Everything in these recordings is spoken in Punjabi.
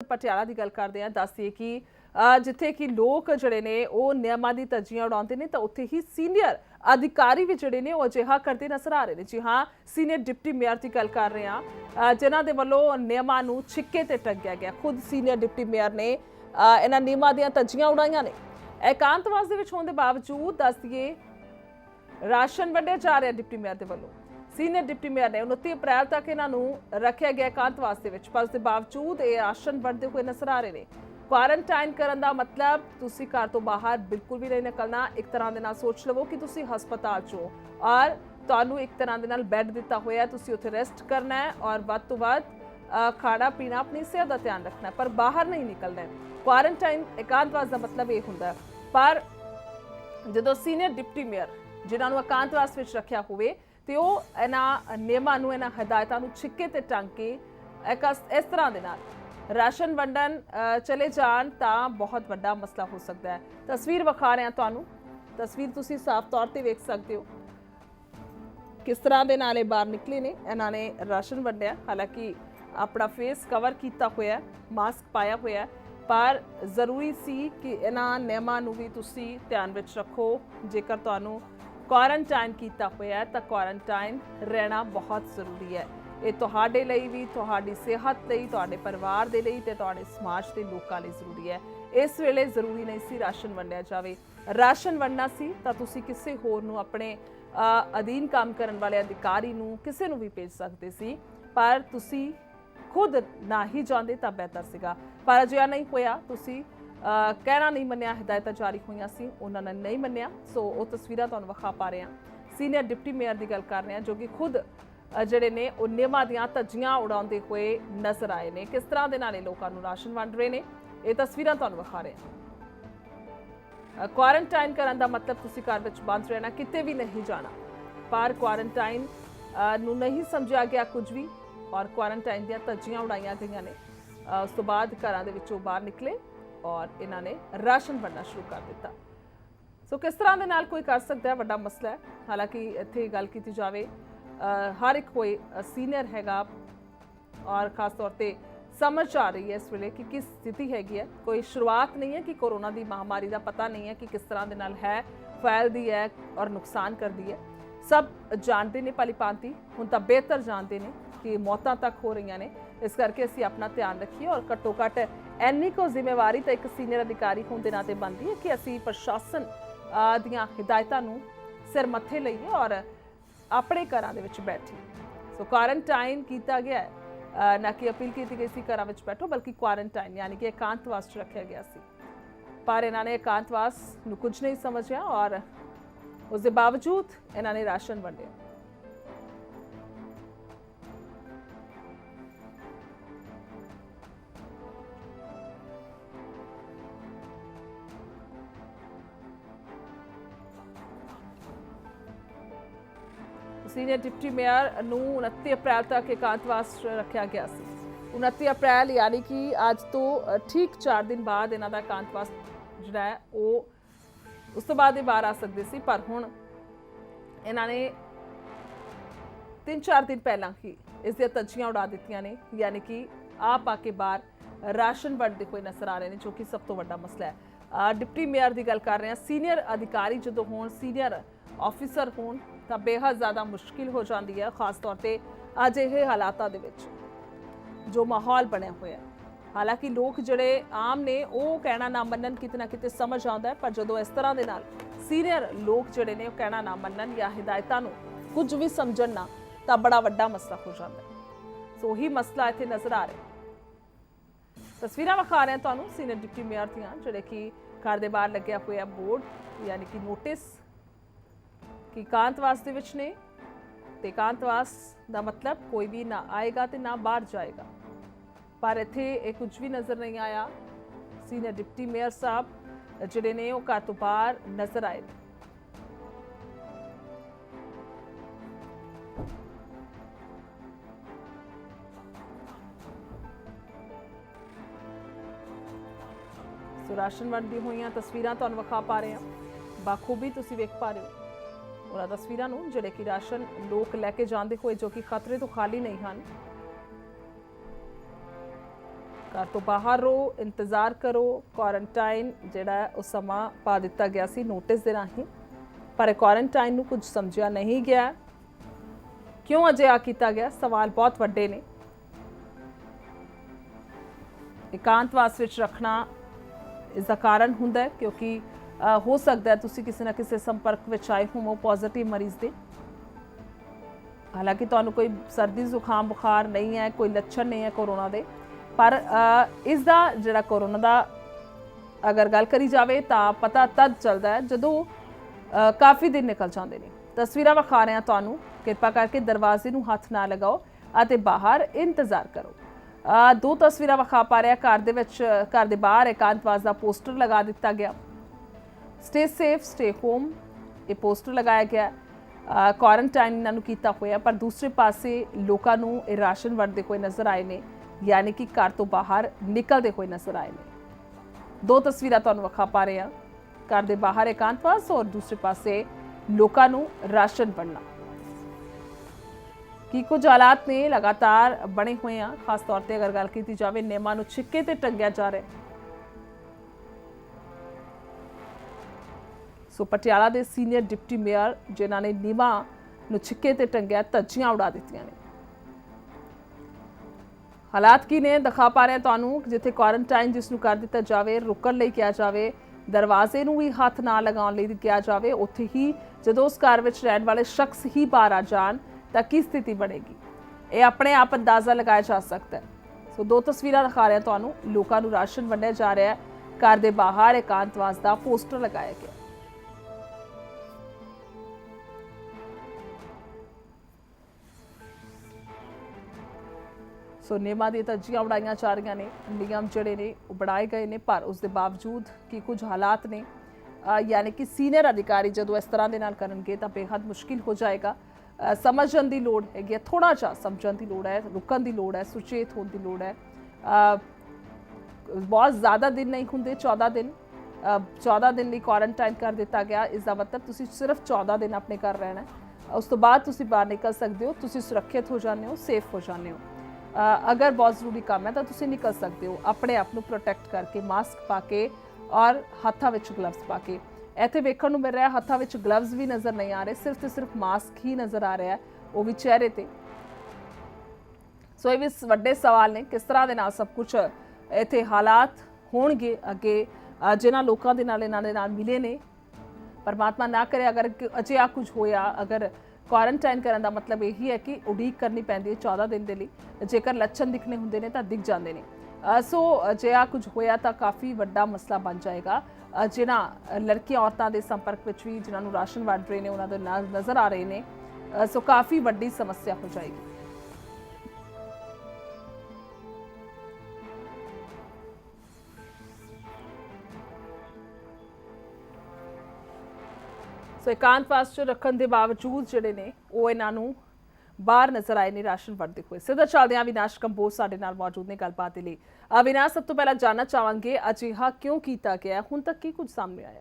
ਪਟਿਆਲਾ ਦੀ ਗੱਲ ਕਰਦੇ ਹਾਂ। ਦੱਸ ਦਈਏ ਕਿ ਜਿੱਥੇ ਕਿ ਲੋਕ ਜਿਹੜੇ ਨੇ ਉਹ ਨਿਯਮਾਂ ਦੀ ਧੱਜੀਆਂ ਉਡਾਉਂਦੇ ਨੇ ਤਾਂ ਉੱਥੇ ਹੀ ਸੀਨੀਅਰ ਅਧਿਕਾਰੀ ਵੀ ਜਿਹੜੇ ਨੇ ਉਹ ਅਜਿਹਾ ਕਰਦੇ ਨਜ਼ਰ ਆ ਰਹੇ ਨੇ। ਜੀ ਹਾਂ, ਸੀਨੀਅਰ ਡਿਪਟੀ ਮੇਅਰ ਦੀ ਗੱਲ ਕਰ ਰਹੇ ਹਾਂ, ਜਿਨ੍ਹਾਂ ਦੇ ਵੱਲੋਂ ਨਿਯਮਾਂ ਨੂੰ ਛਿੱਕੇ ਤੇ ਟੰਗਿਆ ਗਿਆ। ਖੁਦ ਸੀਨੀਅਰ ਡਿਪਟੀ ਮੇਅਰ ਨੇ ਇਹਨਾਂ ਨਿਯਮਾਂ ਦੀਆਂ ਧੱਜੀਆਂ ਉਡਾਈਆਂ ਨੇ। ਇਕਾਂਤਵਾਸ ਦੇ ਵਿੱਚ ਹੋਣ ਦੇ ਬਾਵਜੂਦ ਦੱਸ ਦਈਏ ਰਾਸ਼ਨ ਵੰਡਿਆ ਜਾ ਰਿਹਾ ਡਿਪਟੀ ਮੇਅਰ ਦੇ ਵੱਲੋਂ। ਸੀਨੀਅਰ ਡਿਪਟੀ ਮੇਅਰ ਨੇ 29 ਅਪ੍ਰੈਲ ਤੱਕ ਇਹਨਾਂ ਨੂੰ ਰੱਖਿਆ ਗਿਆ ਇਕਾਂਤਵਾਸ ਦੇ ਵਿੱਚ, ਪਰ ਉਸ ਦੇ ਬਾਵਜੂਦ ਇਹ ਰਾਸ਼ਨ ਵੰਡਦੇ ਹੋਏ ਨਜ਼ਰ ਆ ਰਹੇ ਨੇ। ਕੁਆਰੰਟਾਈਨ ਕਰਨ ਦਾ ਮਤਲਬ ਤੁਸੀਂ ਘਰ ਤੋਂ ਬਾਹਰ ਬਿਲਕੁਲ ਵੀ ਨਹੀਂ ਨਿਕਲਣਾ। ਇੱਕ ਤਰ੍ਹਾਂ ਦੇ ਨਾਲ ਸੋਚ ਲਵੋ ਕਿ ਤੁਸੀਂ ਹਸਪਤਾਲ 'ਚੋਂ ਔਰ ਤੁਹਾਨੂੰ ਇੱਕ ਤਰ੍ਹਾਂ ਦੇ ਨਾਲ ਬੈੱਡ ਦਿੱਤਾ ਹੋਇਆ, ਤੁਸੀਂ ਉੱਥੇ ਰੈਸਟ ਕਰਨਾ ਹੈ ਔਰ ਵੱਧ ਤੋਂ ਵੱਧ ਖਾਣਾ ਪੀਣਾ, ਆਪਣੀ ਸਿਹਤ ਦਾ ਧਿਆਨ ਰੱਖਣਾ, ਪਰ ਬਾਹਰ ਨਹੀਂ ਨਿਕਲਣਾ। ਕੁਆਰੰਟਾਈਨ ਇਕਾਂਤਵਾਸ ਦਾ ਮਤਲਬ ਇਹ ਹੁੰਦਾ। ਪਰ ਜਦੋਂ ਸੀਨੀਅਰ ਡਿਪਟੀ ਮੇਅਰ ਜਿਨ੍ਹਾਂ ਨੂੰ ਇਕਾਂਤਵਾਸ ਵਿੱਚ ਰੱਖਿਆ ਹੋਵੇ ਤੇ ਉਹ ਇਹਨਾਂ ਨਿਯਮਾਂ ਨੂੰ, ਇਹਨਾਂ ਹਦਾਇਤਾਂ ਨੂੰ ਛਿੱਕੇ ਤੇ ਟੰਗ ਕੇ ਇਸ ਤਰ੍ਹਾਂ ਦੇ ਨਾਲ ਰਾਸ਼ਨ ਵੰਡਣ ਚਲੇ ਜਾਣ ਤਾਂ ਬਹੁਤ ਵੱਡਾ ਮਸਲਾ ਹੋ ਸਕਦਾ ਹੈ। ਤਸਵੀਰ ਵਿਖਾ ਰਹੇ ਹਾਂ ਤੁਹਾਨੂੰ। ਤਸਵੀਰ ਤੁਸੀਂ ਸਾਫ਼ ਤੌਰ ਤੇ ਵੇਖ ਸਕਦੇ ਹੋ ਕਿਸ ਤਰ੍ਹਾਂ ਦੇ ਨਾਲ ਇਹ ਬਾਹਰ ਨਿਕਲੇ ਨੇ। ਇਹਨਾਂ ਨੇ ਰਾਸ਼ਨ ਵੰਡਿਆ, ਹਾਲਾਂਕਿ ਆਪਣਾ ਫੇਸ ਕਵਰ ਕੀਤਾ ਹੋਇਆ, ਮਾਸਕ ਪਾਇਆ ਹੋਇਆ, ਪਰ ਜ਼ਰੂਰੀ ਸੀ ਕਿ ਇਹਨਾਂ ਨਿਯਮਾਂ ਨੂੰ ਵੀ ਤੁਸੀਂ ਧਿਆਨ ਵਿੱਚ ਰੱਖੋ। ਜੇਕਰ ਤੁਹਾਨੂੰ ਕੁਆਰੰਟਾਈਨ ਕੀਤਾ ਹੋਇਆ ਤਾਂ ਕੁਆਰੰਟਾਈਨ ਰਹਿਣਾ ਬਹੁਤ ਜ਼ਰੂਰੀ ਹੈ। ਇਹ ਤੁਹਾਡੇ ਲਈ ਵੀ, ਤੁਹਾਡੀ ਸਿਹਤ ਲਈ, ਤੁਹਾਡੇ ਪਰਿਵਾਰ ਦੇ ਲਈ ਤੇ ਤੁਹਾਡੇ ਸਮਾਜ ਦੇ ਲੋਕਾਂ ਲਈ ਜ਼ਰੂਰੀ ਹੈ। ਇਸ ਵੇਲੇ ਜ਼ਰੂਰੀ ਨਹੀਂ ਸੀ ਰਾਸ਼ਨ ਵੰਡਿਆ ਜਾਵੇ। ਰਾਸ਼ਨ ਵੰਡਣਾ ਸੀ ਤਾਂ ਤੁਸੀਂ ਕਿਸੇ ਹੋਰ ਨੂੰ, ਆਪਣੇ ਅਧੀਨ ਕੰਮ ਕਰਨ ਵਾਲੇ ਅਧਿਕਾਰੀ ਨੂੰ, ਕਿਸੇ ਨੂੰ ਵੀ ਭੇਜ ਸਕਦੇ ਸੀ, ਪਰ ਤੁਸੀਂ ਖੁਦ ਨਾ ਹੀ ਜਾਂਦੇ ਤਾਂ ਬਿਹਤਰ ਸੀਗਾ। ਪਰ ਅਜਿਹਾ ਨਹੀਂ ਹੋਇਆ। ਤੁਸੀਂ ਕਹਿਣਾ ਨਹੀਂ ਮੰਨਿਆ, ਹਦਾਇਤਾਂ ਜਾਰੀ ਹੋਈਆਂ ਸੀ, ਉਹਨਾਂ ਨੇ ਨਹੀਂ ਮੰਨਿਆ। ਸੋ ਉਹ ਤਸਵੀਰਾਂ ਤੁਹਾਨੂੰ ਵਿਖਾ ਪਾ ਰਹੇ ਹਾਂ। ਸੀਨੀਅਰ ਡਿਪਟੀ ਮੇਅਰ ਦੀ ਗੱਲ ਕਰ ਰਹੇ ਹਾਂ, ਜੋ ਕਿ ਖੁਦ ਜਿਹੜੇ ਨੇ ਉਹ ਨਿਯਮਾਂ ਦੀਆਂ ਧੱਜੀਆਂ ਉਡਾਉਂਦੇ ਹੋਏ ਨਜ਼ਰ ਆਏ ਨੇ। ਕਿਸ ਤਰ੍ਹਾਂ ਦੇ ਨਾਲ ਇਹ ਲੋਕਾਂ ਨੂੰ ਰਾਸ਼ਨ ਵੰਡ ਰਹੇ ਨੇ, ਇਹ ਤਸਵੀਰਾਂ ਤੁਹਾਨੂੰ ਵਿਖਾ ਰਹੇ ਹਾਂ। ਕੁਆਰੰਟਾਈਨ ਕਰਨ ਦਾ ਮਤਲਬ ਤੁਸੀਂ ਘਰ ਵਿੱਚ ਬੰਦ ਰਹਿਣਾ, ਕਿਤੇ ਵੀ ਨਹੀਂ ਜਾਣਾ। ਪਰ ਕੁਆਰੰਟਾਈਨ ਨੂੰ ਨਹੀਂ ਸਮਝਿਆ ਗਿਆ ਕੁਝ ਵੀ, ਔਰ ਕੁਆਰੰਟਾਈਨ ਦੀਆਂ ਧੱਜੀਆਂ ਉਡਾਈਆਂ ਗਈਆਂ ਨੇ। ਉਸ ਤੋਂ ਬਾਅਦ ਘਰਾਂ ਦੇ ਵਿੱਚੋਂ ਬਾਹਰ ਨਿਕਲੇ ਔਰ ਇਹਨਾਂ ਨੇ ਰਾਸ਼ਨ ਵੰਡਣਾ ਸ਼ੁਰੂ ਕਰ ਦਿੱਤਾ। ਸੋ ਕਿਸ ਤਰ੍ਹਾਂ ਦੇ ਨਾਲ ਕੋਈ ਕਰ ਸਕਦਾ ਹੈ, ਵੱਡਾ ਮਸਲਾ ਹੈ। ਹਾਲਾਂਕਿ ਇੱਥੇ ਗੱਲ ਕੀਤੀ ਜਾਵੇ, ਹਰ ਇੱਕ ਕੋਈ ਸੀਨੀਅਰ ਹੈਗਾ ਔਰ ਖਾਸ ਤੌਰ ਤੇ ਸਮਝ ਆ ਰਹੀ ਹੈ ਇਸ ਵੇਲੇ ਕਿ ਕਿਸ ਸਥਿਤੀ ਹੈਗੀ ਹੈ। ਕੋਈ ਸ਼ੁਰੂਆਤ ਨਹੀਂ ਹੈ ਕਿ ਕੋਰੋਨਾ ਦੀ ਮਹਾਮਾਰੀ ਦਾ ਪਤਾ ਨਹੀਂ ਹੈ ਕਿ ਕਿਸ ਤਰ੍ਹਾਂ ਦੇ ਨਾਲ ਹੈ, ਫੈਲਦੀ ਹੈ ਔਰ ਨੁਕਸਾਨ ਕਰਦੀ ਹੈ। ਸਭ ਜਾਣਦੇ ਨੇ ਭਲੀ ਭਾਂਤੀ, ਹੁਣ ਤਾਂ ਬਿਹਤਰ ਜਾਣਦੇ ਨੇ ਕਿ ਮੌਤਾਂ ਤੱਕ ਹੋ ਰਹੀਆਂ ਨੇ। ਇਸ ਕਰਕੇ ਅਸੀਂ ਆਪਣਾ ਧਿਆਨ ਰੱਖੀਏ ਔਰ ਘੱਟੋ ਘੱਟ ਇੰਨੀ ਕੁ ਜ਼ਿੰਮੇਵਾਰੀ ਤਾਂ ਇੱਕ ਸੀਨੀਅਰ ਅਧਿਕਾਰੀ ਹੋਣ ਦੇ ਨਾਤੇ ਬਣਦੀ ਹੈ ਕਿ ਅਸੀਂ ਪ੍ਰਸ਼ਾਸਨ ਦੀਆਂ ਹਿਦਾਇਤਾਂ ਨੂੰ ਸਿਰ ਮੱਥੇ ਲਈਏ ਔਰ ਆਪਣੇ ਘਰਾਂ ਦੇ ਵਿੱਚ ਬੈਠੀਏ। ਸੋ ਕੁਆਰੰਟਾਈਨ ਕੀਤਾ ਗਿਆ ਹੈ, ਨਾ ਕਿ ਅਪੀਲ ਕੀਤੀ ਗਈ ਸੀ ਘਰਾਂ ਵਿੱਚ ਬੈਠੋ, ਬਲਕਿ ਕੁਆਰੰਟਾਈਨ ਯਾਨੀ ਕਿ ਇਕਾਂਤਵਾਸ 'ਚ ਰੱਖਿਆ ਗਿਆ ਸੀ। ਪਰ ਇਹਨਾਂ ਨੇ ਇਕਾਂਤਵਾਸ ਨੂੰ ਕੁਝ ਨਹੀਂ ਸਮਝਿਆ ਔਰ ਉਸ ਦੇ ਬਾਵਜੂਦ ਇਹਨਾਂ ਨੇ ਰਾਸ਼ਨ ਵੰਡਿਆ। ਸੀਨੀਅਰ ਡਿਪਟੀ ਮੇਅਰ ਨੂੰ 29 ਅਪ੍ਰੈਲ ਤੱਕ ਇਕਾਂਤਵਾਸ ਰੱਖਿਆ ਗਿਆ ਸੀ। 29 ਅਪ੍ਰੈਲ ਯਾਨੀ ਕਿ ਅੱਜ ਤੋਂ ਠੀਕ 4 ਦਿਨ ਬਾਅਦ ਇਹਨਾਂ ਦਾ ਇਕਾਂਤਵਾਸ ਜਿਹੜਾ ਹੈ ਉਹ, ਉਸ ਤੋਂ ਬਾਅਦ ਇਹ ਬਾਹਰ ਆ ਸਕਦੇ ਸੀ, ਪਰ ਹੁਣ ਇਹਨਾਂ ਨੇ 3-4 ਦਿਨ ਪਹਿਲਾਂ ਹੀ ਇਸ ਦੀਆਂ ਧੱਜੀਆਂ ਉਡਾ ਦਿੱਤੀਆਂ ਨੇ। ਯਾਨੀ ਕਿ ਆਪ ਆ ਕੇ ਬਾਹਰ ਰਾਸ਼ਨ ਵੰਡਦੇ ਹੋਏ ਨਜ਼ਰ ਆ ਰਹੇ ਨੇ, ਜੋ ਕਿ ਸਭ ਤੋਂ ਵੱਡਾ ਮਸਲਾ ਹੈ। ਡਿਪਟੀ ਮੇਅਰ ਦੀ ਗੱਲ ਕਰ ਰਹੇ ਹਾਂ। ਸੀਨੀਅਰ ਅਧਿਕਾਰੀ ਜਦੋਂ ਹੋਣ, ਸੀਨੀਅਰ ਆਫਿਸਰ ਹੋਣ ਤਾਂ ਬੇਹੱਦ ਜ਼ਿਆਦਾ ਮੁਸ਼ਕਿਲ ਹੋ ਜਾਂਦੀ ਹੈ, ਖਾਸ ਤੌਰ ਤੇ ਅਜਿਹੇ ਹਾਲਾਤਾਂ ਦੇ ਵਿੱਚ ਜੋ ਮਾਹੌਲ ਬਣਿਆ ਹੋਇਆ। ਹਾਲਾਂਕਿ ਲੋਕ ਜਿਹੜੇ ਆਮ ਨੇ ਉਹ ਕਹਿਣਾ ਨਾ ਮੰਨਣ, ਕਿਤੇ ਨਾ ਕਿਤੇ ਸਮਝ ਆਉਂਦਾ ਹੈ, ਪਰ ਜਦੋਂ ਇਸ ਤਰ੍ਹਾਂ ਦੇ ਨਾਲ ਸੀਨੀਅਰ ਲੋਕ ਜਿਹੜੇ ਨੇ ਉਹ ਕਹਿਣਾ ਨਾ ਮੰਨਣ ਜਾਂ ਹਿਦਾਇਤਾਂ ਨੂੰ ਕੁਝ ਵੀ ਸਮਝਣ ਨਾ, ਤਾਂ ਬੜਾ ਵੱਡਾ ਮਸਲਾ ਹੋ ਜਾਂਦਾ ਹੈ। ਸੋ ਉਹੀ ਮਸਲਾ ਇੱਥੇ ਨਜ਼ਰ ਆ ਰਿਹਾ। ਤਸਵੀਰਾਂ ਵਿਖਾ ਰਹੇ ਹਾਂ ਤੁਹਾਨੂੰ ਸੀਨੀਅਰ ਡਿਪਟੀ ਮੇਅਰ ਦੀਆਂ, ਜਿਹੜੇ ਕਿ ਘਰ ਦੇ ਬਾਹਰ ਲੱਗਿਆ ਹੋਇਆ ਬੋਰਡ ਯਾਨੀ ਕਿ ਨੋਟਿਸ ਕਿ ਇਕਾਂਤਵਾਸ ਦੇ ਵਿੱਚ ਨੇ, ਤੇ ਇਕਾਂਤਵਾਸ ਦਾ ਮਤਲਬ ਕੋਈ ਵੀ ਨਾ ਆਏਗਾ ਤੇ ਨਾ ਬਾਹਰ ਜਾਏਗਾ। ਪਰ ਇੱਥੇ ਇਹ ਕੁਝ ਵੀ ਨਜ਼ਰ ਨਹੀਂ ਆਇਆ। ਸੀਨੀਅਰ ਡਿਪਟੀ ਮੇਅਰ ਸਾਹਿਬ ਜਿਹੜੇ ਨੇ ਉਹ ਘਰ ਤੋਂ ਬਾਹਰ ਨਜ਼ਰ ਆਏ। ਸੋ ਰਾਸ਼ਨ ਵੰਡਦੀ ਹੋਈਆਂ ਤਸਵੀਰਾਂ ਤੁਹਾਨੂੰ ਵਿਖਾ ਪਾ ਰਹੇ ਹਾਂ, ਬਾਖੂਬੀ ਤੁਸੀਂ ਵੇਖ ਪਾ ਰਹੇ ਹੋ ਉਹਨਾਂ ਤਸਵੀਰਾਂ ਨੂੰ, ਜਿਹੜੇ ਕਿ ਰਾਸ਼ਨ ਲੋਕ ਲੈ ਕੇ ਜਾਂਦੇ ਹੋਏ, ਜੋ ਕਿ ਖਤਰੇ ਤੋਂ ਖਾਲੀ ਨਹੀਂ ਹਨ। घर तो बाहर रहो, इंतज़ार करो। क्वारंटाइन जिहड़ा है वो समा पा दिता गया सी नोटिस दे राहीं, पर क्वारंटाइन नूं कुछ समझिया नहीं गया। क्यों अजिहा कीता गया? सवाल बहुत वड्डे ने। एकांतवास विच रखना इसका कारण हुंदा है क्योंकि हो सकता है तुसी किसी ना किसी संपर्क विच आए होवो पॉजिटिव मरीज दे। हालांकि तुहानूं कोई सर्दी जुकाम बुखार नहीं है, कोई लक्षण नहीं है कोरोना दे, पर इसका जिहड़ा कोरोना दा अगर गल करी जाए तो पता तद चलता है जदों काफ़ी दिन निकल जाते हैं। तस्वीरां विखा रहे हैं तुहानूं, किरपा करके दरवाजे नूं हथ ना लगाओ अते बाहर इंतज़ार करो। दो तस्वीरां विखा पा रहे घर दे बाहर एकांतवास का पोस्टर लगा दिता गया, स्टे सेफ स्टे होम, ये पोस्टर लगाया गया। क्वारंटाइन इन्होंने किया होया, पर दूसरे पासे लोगों को राशन वंडते हुए नज़र आए ने, यानी कि घर तो बाहर निकलते हुए नज़र आए ने। दो तस्वीरां तुहानूं विखा पा रहे हैं, घर के बाहर एकांतवास और दूसरे पासे लोगों को राशन वंडना। कि कुछ हालात ने लगातार बने हुए हैं, खास तौर पर अगर गल की जाए नियमां नूं छिक्के ते टंगिया जा रहा है। सो पटियाला के सीनियर डिप्टी मेयर जिन्हों ने नियमां नूं छिक्के ते टंगिया धज्जियां उड़ा दित्तियां ने। हालात की ने दिखा पा रहे हैं तुहानूं, जिथे क्वारंटाइन जिसनूं कर दिता जाए, रुकण लई किया जाए, दरवाजे नूं भी हथ ना लगाउण लई किया जाए, उत्थे ही जदों उस घर विच रहण वाले शख्स ही बाहर आ जाण तां की स्थिति बनेगी, ये अपने आप अंदाज़ा लगाया जा सकता है। सो दो तस्वीरां दिखा रहे हैं तुहानूं, लोकां नूं राशन वंडिया जा रहा है, घर दे बाहर एकांतवास का पोस्टर लगाया गया। सो नियमां दी धज्जियां उड़ाईयां जा रही ने, नियम जिहड़े ने बनाए गए ने, पर उस दे बावजूद कि कुछ हालात ने यानी कि सीनियर अधिकारी जदों इस तरह के नाल करनगे तां बेहद मुश्किल हो जाएगा। समझण दी लोड़ है, थोड़ा जा समझण दी लोड़ है, रुकण दी लोड़ है, सुचेत होने की लोड़ है। बहुत ज़्यादा दिन नहीं होंगे, 14 दिन 14 दिन लिए क्वारंटाइन कर दिता गया। इसका मतलब तुसी सिर्फ 14 दिन अपने घर रहना है, उस तो बाद तुसी बाहर निकल सकते हो, तुसी सुरक्षित हो जाते हो, सेफ हो जाते हो। अगर बहुत जरूरी काम है तो तुसी निकल सकते हो अपने आप को प्रोटैक्ट करके, मास्क पा के और हत्थां विच ग्लव्स पा के। इत्थे वेखण नूं मिल रहा है हत्थां विच ग्लव्स भी नज़र नहीं आ रहे, सिर्फ तो सिर्फ मास्क ही नज़र आ रहा है, वो भी चेहरे ते। सो ये भी वड्डे सवाल ने, किस तरह दे नाल सब कुछ इत्थे हालात होणगे अगे, जिन्हां लोकां दे नाल इन्हां दे नाल मिले ने। परमात्मा ना करे अगर अजिहा कुछ होया, अगर क्वारंटाइन करने का मतलब यही है कि उड़ीक करनी पैंदी है 14 दिन के लिए, जेकर लक्षण दिखने होंगे ने तो दिख जाते हैं। सो अजिहा कुछ होया तो काफ़ी वड्डा मसला बन जाएगा। जिन्हां लड़कियां औरतां के संपर्क में भी जिन्होंने राशन वंड रहे हैं उन्होंने नज़र आ रहे हैं, सो काफ़ी वड्डी समस्या हो जाएगी। सो एकांतवास च रखने के बावजूद जिहड़े ने वो इन्हों बाहर नज़र आए ने राशन वंडते हुए। सीधा चलते हैं अविनाश कंबोज साडे नाल मौजूद ने गलबात के लिए। अविनाश, सब तो पहला जानना चाहांगे अजिहा क्यों किया गया, हुण तक की कुछ सामने आया?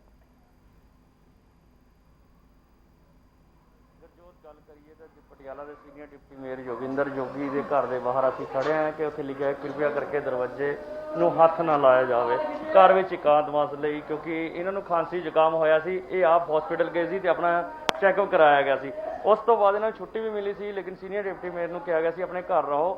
पटियाला के सीनियर डिप्टी मेयर जोगिंदर जोगी के घर के बाहर असीं खड़े हैं कि उत्थे लिखा है कृपया करके दरवाजे नूं हथ ना लाया जाए घर में एकांतवास लई, क्योंकि इन्होंने खांसी जुकाम होया सी, ये आप हॉस्पिटल गए सी ते अपना चैकअप कराया गया सी। उस तो बाद इन्होंने छुट्टी भी मिली सी, लेकिन सीनियर डिप्टी मेयर नूं कहा गया सी अपने घर रहो।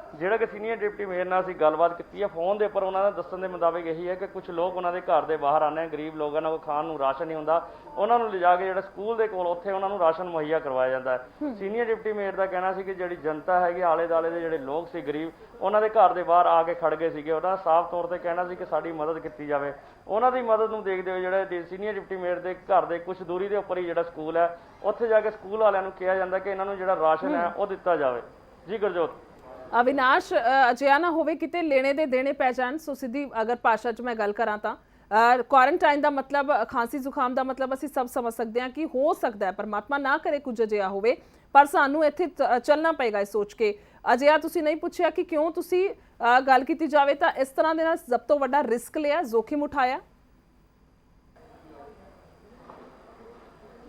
ਜਿਹੜਾ कि सीनियर डिप्टी मेयर नाल असीं गलबात की है फोन के उपर, उन्होंने दस्सण के मुताबिक यही है कि कुछ लोग उन्होंने घर के बाहर आने, गरीब लोगों को खाण नूं राशन नहीं हुंदा, उन्होंने लिजा के जिहड़ा स्कूल के कोल उत्थे उन्होंने राशन मुहैया करवाया जाता है। सीनियर डिप्टी मेयर का कहना सी कि जिहड़ी जनता है आले दुआले के जिहड़े लोग सी गरीब, उन्होंने घर के बाहर आके खड़ गए थे, उन्होंने साफ तौर पर कहना सी कि साडी मदद की जाए। उन्होंने मदद नूं देखते हुए जिहड़ा सीनियर डिप्टी मेयर के घर के कुछ दूरी के उपर ही जिहड़ा स्कूल है, उत्थे जाके स्कूल वालियां नूं कहा जाता कि इन्होंने जिहड़ा राशन है वो दिता जाए। जी गुरजोत। अविनाश, अजिहा ना होवे किते लेने दे देने पै जाण। सो सीधी अगर भाषा च मैं गल करां तां क्वारंटाइन का मतलब खांसी जुकाम का मतलब असीं सब समझ सकते हैं कि हो सकता है, परमात्मा ना करे कुछ अजिहा होवे, पर सानू इत्थे चलना पेगा इस सोच के। अजिहा तुसीं नहीं पुछया कि क्यों तुसीं गल कीती जावे तां इस तरह दे नाल सब तो वड्डा रिस्क लिया, जोखिम उठाया?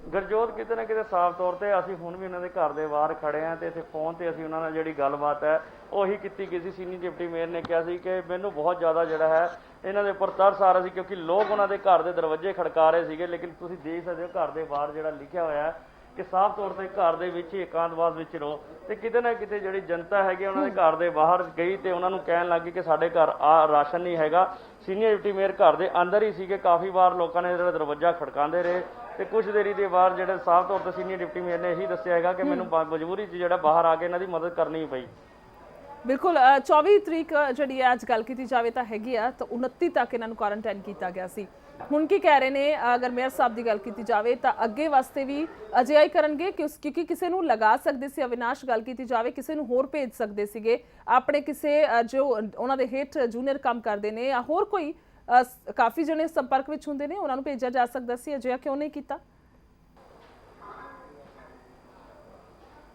ਗੁਰਜੋਤ ਕਿਤੇ ਨਾ ਕਿਤੇ ਸਾਫ਼ ਤੌਰ ਤੇ ਅਸੀਂ ਹੁਣ ਵੀ ਉਹਨਾਂ ਦੇ ਘਰ ਦੇ ਬਾਹਰ ਖੜੇ ਆ ਤੇ ਇੱਥੇ ਫੋਨ ਤੇ ਅਸੀਂ ਉਹਨਾਂ ਨਾਲ ਜਿਹੜੀ ਗੱਲਬਾਤ ਹੈ ਉਹੀ ਕੀਤੀ ਗਈ ਸੀ। ਸੀਨੀਅਰ ਡਿਪਟੀ ਮੇਅਰ ਨੇ ਕਿਹਾ ਸੀ ਕਿ ਮੈਨੂੰ ਬਹੁਤ ਜ਼ਿਆਦਾ ਜਿਹੜਾ ਹੈ ਇਹਨਾਂ ਦੇ ਉੱਪਰ ਤਰਸ ਆ ਰਿਹਾ ਸੀ, ਕਿਉਂਕਿ ਲੋਕ ਉਹਨਾਂ ਦੇ ਘਰ ਦੇ ਦਰਵਾਜ਼ੇ ਖੜਕਾ ਰਹੇ ਸੀਗੇ। ਲੇਕਿਨ ਤੁਸੀਂ ਦੇਖ ਸਕਦੇ ਹੋ ਘਰ ਦੇ ਬਾਹਰ ਜਿਹੜਾ ਲਿਖਿਆ ਹੋਇਆ ਹੈ ਕਿ ਸਾਫ਼ ਤੌਰ ਤੇ ਘਰ ਦੇ ਵਿੱਚ ਹੀ ਇਕਾਂਤਵਾਸ ਵਿੱਚ ਰਹੋ। ਤੇ ਕਿਤੇ ਨਾ ਕਿਤੇ ਜਿਹੜੀ ਜਨਤਾ ਹੈਗੀ ਉਹਨਾਂ ਦੇ ਘਰ ਦੇ ਬਾਹਰ ਗਈ ਤੇ ਉਹਨਾਂ ਨੂੰ ਕਹਿਣ ਲੱਗੀ ਕਿ ਸਾਡੇ ਘਰ ਰਾਸ਼ਨ ਨਹੀਂ ਹੈਗਾ। ਸੀਨੀਅਰ ਡਿਪਟੀ ਮੇਅਰ ਘਰ ਦੇ ਅੰਦਰ ਹੀ ਸੀਗੇ, ਕਾਫੀ ਵਾਰ ਲੋਕਾਂ ਨੇ ਜਿਹੜਾ ਦਰਵਾਜ਼ਾ ਖੜਕਾਉਂਦੇ ਰਹੇ ਤੇ ਕੁਝ ਦੇਰੀ ਦੇ ਬਾਅਦ ਜਿਹੜੇ ਸਾਫ਼ ਤੌਰ ਤੇ ਸੀਨੀਅਰ ਡਿਪਟੀ ਮੇਅਰ ਨੇ ਇਹੀ ਦੱਸਿਆ ਹੈਗਾ ਕਿ ਮੈਨੂੰ ਮਜਬੂਰੀ 'ਚ ਜਿਹੜਾ ਬਾਹਰ ਆ ਕੇ ਇਹਨਾਂ ਦੀ ਮਦਦ ਕਰਨੀ ਪਈ। ਬਿਲਕੁਲ 24 ਤਰੀਕ ਜਿਹੜੀ ਹੈ ਅੱਜ ਗੱਲ ਕੀਤੀ ਜਾਵੇ ਤਾਂ ਹੈਗੀ ਆ, ਤਾਂ 29 ਤੱਕ ਇਹਨਾਂ ਨੂੰ ਕੁਆਰੰਟਾਈਨ ਕੀਤਾ ਗਿਆ ਸੀ। ਹੁਣ ਕੀ ਕਹਿ ਰਹੇ ਨੇ ਅਗਰ ਮੇਅਰ ਸਾਹਿਬ ਦੀ ਗੱਲ ਕੀਤੀ ਜਾਵੇ ਤਾਂ ਅੱਗੇ ਵਾਸਤੇ ਵੀ ਅਜਿਹਾ ਹੀ ਕਰਨਗੇ, ਕਿਉਂਕਿ ਕਿਸੇ ਨੂੰ ਲਗਾ ਸਕਦੇ ਸੀ। ਅਵਿਨਾਸ਼ ਗੱਲ ਕੀਤੀ ਜਾਵੇ ਕਿਸੇ ਨੂੰ ਹੋਰ ਭੇਜ ਸਕਦੇ ਸੀਗੇ, ਆਪਣੇ ਕਿਸੇ ਜੋ ਉਹਨਾਂ ਦੇ ਹੇਠ ਜੂਨੀਅਰ ਕੰਮ ਕਰਦੇ ਨੇ ਜਾਂ ਹੋਰ ਕੋਈ ਕਾਫੀ ਜਣੇ ਸੰਪਰਕ ਵਿੱਚ ਹੁੰਦੇ ਨੇ ਉਹਨਾਂ ਨੂੰ ਭੇਜਿਆ ਜਾ ਸਕਦਾ ਸੀ। ਅਜਿਹਾ ਕਿਉਂ ਨਹੀਂ ਕੀਤਾ?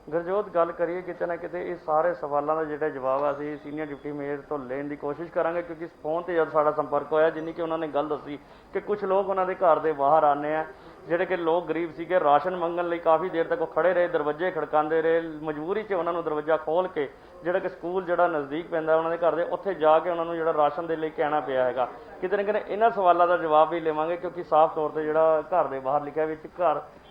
ਗੁਰਜੋਤ ਗੱਲ ਕਰੀਏ ਕਿਤੇ ਨਾ ਕਿਤੇ ਇਹ ਸਾਰੇ ਸਵਾਲਾਂ ਦਾ ਜਿਹੜਾ ਜਵਾਬ ਅਸੀਂ ਸੀਨੀਅਰ ਡਿਪਟੀ ਮੇਅਰ ਤੋਂ ਲੈਣ ਦੀ ਕੋਸ਼ਿਸ਼ ਕਰਾਂਗੇ, ਕਿਉਂਕਿ ਫੋਨ ਤੇ ਜਦ ਸਾਡਾ ਸੰਪਰਕ ਹੋਇਆ ਜਿੰਨੀ ਕਿ ਉਹਨਾਂ ਨੇ ਗੱਲ ਦੱਸੀ ਕਿ ਕੁਝ ਲੋਕ ਉਹਨਾਂ ਦੇ ਘਰ ਦੇ ਬਾਹਰ ਆਉਂਦੇ ਆ, ਜਿਹੜੇ ਕਿ ਲੋਕ ਗਰੀਬ ਸੀਗੇ, ਰਾਸ਼ਨ ਮੰਗਣ ਲਈ ਕਾਫੀ ਦੇਰ ਤੱਕ ਉਹ ਖੜੇ ਰਹੇ, ਦਰਵਾਜ਼ੇ ਖੜਕਾਉਂਦੇ ਰਹੇ। ਮਜਬੂਰੀ 'ਚ ਉਹਨਾਂ ਨੂੰ ਦਰਵਾਜ਼ਾ ਖੋਲ੍ਹ ਕੇ ਜਿਹੜਾ ਕਿ ਸਕੂਲ ਜਿਹੜਾ ਨਜ਼ਦੀਕ ਪੈਂਦਾ ਉਹਨਾਂ ਦੇ ਘਰ ਦੇ ਉੱਥੇ ਜਾ ਕੇ ਉਹਨਾਂ ਨੂੰ ਜਿਹੜਾ ਰਾਸ਼ਨ ਦੇ ਲਈ ਕਹਿਣਾ ਪਿਆ ਹੈਗਾ। ਕਿਤੇ ਨਾ ਕਿਤੇ ਇਹਨਾਂ ਸਵਾਲਾਂ ਦਾ ਜਵਾਬ ਵੀ ਲਵਾਂਗੇ, ਕਿਉਂਕਿ ਸਾਫ਼ ਤੌਰ ਤੇ ਜਿਹੜਾ ਘਰ ਦੇ ਬਾਹਰ ਲਿਖਿਆ ਵਿੱਚ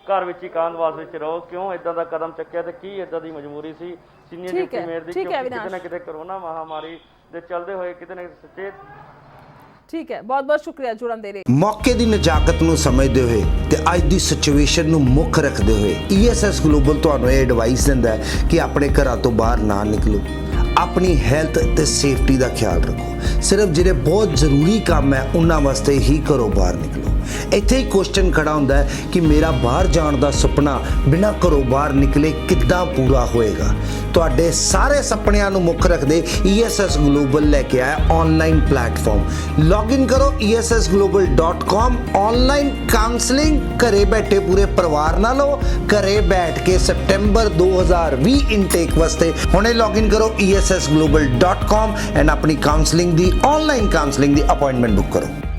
ਘਰ ਵਿੱਚ ਇਕਾਂਤਵਾਸ ਵਿੱਚ ਰਹੋ, ਕਿਉਂ ਇਦਾਂ ਦਾ ਕਦਮ ਚੱਕਿਆ ਤੇ ਕੀ ਇਦਾਂ ਦੀ ਮਜਬੂਰੀ ਸੀ ਸੀਨੀਅਰ ਡਿਪਟੀ ਮੇਅਰ ਦੀ, ਕਿਉਂਕਿ ਕਿਤੇ ਨਾ ਕਿਤੇ ਕਰੋਨਾ ਮਹਾਮਾਰੀ ਦੇ ਚੱਲਦੇ ਹੋਏ ਕਿਤੇ ਨਾ ਕਿਤੇ ਸਚੇਤ। ਠੀਕ ਹੈ, ਬਹੁਤ ਬਹੁਤ ਸ਼ੁਕਰੀਆ ਜੁੜਨ ਦੇ ਲਈ। ਮੌਕੇ ਦੀ ਨਜਾਕਤ ਨੂੰ ਸਮਝਦੇ ਹੋਏ ਤੇ ਅੱਜ ਦੀ ਸਿਚੁਏਸ਼ਨ ਨੂੰ ਮੁੱਖ ਰੱਖਦੇ ਹੋਏ ESS ਗਲੋਬਲ ਤੁਹਾਨੂੰ ਇਹ ਐਡਵਾਈਸ ਦਿੰਦਾ ਹੈ ਕਿ ਆਪਣੇ ਘਰਾਂ ਤੋਂ ਬਾਹਰ ਨਾ ਨਿਕਲੋ, ਆਪਣੀ ਹੈਲਥ ਤੇ ਸੇਫਟੀ ਦਾ ਖਿਆਲ ਰੱਖੋ। ਸਿਰਫ ਜਿਹੜੇ ਬਹੁਤ ਜ਼ਰੂਰੀ ਕੰਮ ਹੈ ਉਹਨਾਂ ਵਾਸਤੇ ਹੀ ਘਰੋਂ ਬਾਹਰ ਨਿਕਲੋ। ਇੱਥੇ ਹੀ ਕੁਐਸਚਨ ਖੜਾ ਹੁੰਦਾ ਹੈ ਕਿ ਮੇਰਾ ਬਾਹਰ ਜਾਣ ਦਾ ਸੁਪਨਾ ਬਿਨਾਂ ਘਰੋਂ ਬਾਹਰ ਨਿਕਲੇ ਕਿੱਦਾਂ ਪੂਰਾ ਹੋਏਗਾ? ਤੁਹਾਡੇ ਸਾਰੇ ਸੁਪਨਿਆਂ ਨੂੰ ਮੁੱਖ ਰੱਖਦੇ ESS ਗਲੋਬਲ ਲੈ ਕੇ ਆਇਆ ਆਨਲਾਈਨ ਪਲੇਟਫਾਰਮ। ਲੌਗਇਨ ਕਰੋ essglobal.com। ਆਨਲਾਈਨ ਕਾਉਂਸਲਿੰਗ ਘਰੇ ਬੈਠੇ ਪੂਰੇ ਪਰਿਵਾਰ ਨਾਲ ਲਓ, ਘਰੇ ਬੈਠ ਕੇ ਸਪਟੈਂਬਰ 2020 ਇਨਟੇਕ ਵਾਸਤੇ ਹੁਣੇ ਲੌਗਇਨ ਕਰੋ essglobal.com ਐਂਡ ਆਪਣੀ ਕਾਉਂਸਲਿੰਗ ਦੀ ਆਨਲਾਈਨ ਕਾਉਂਸਲਿੰਗ ਦੀ ਅਪਾਇੰਟਮੈਂਟ ਬੁੱਕ ਕਰੋ।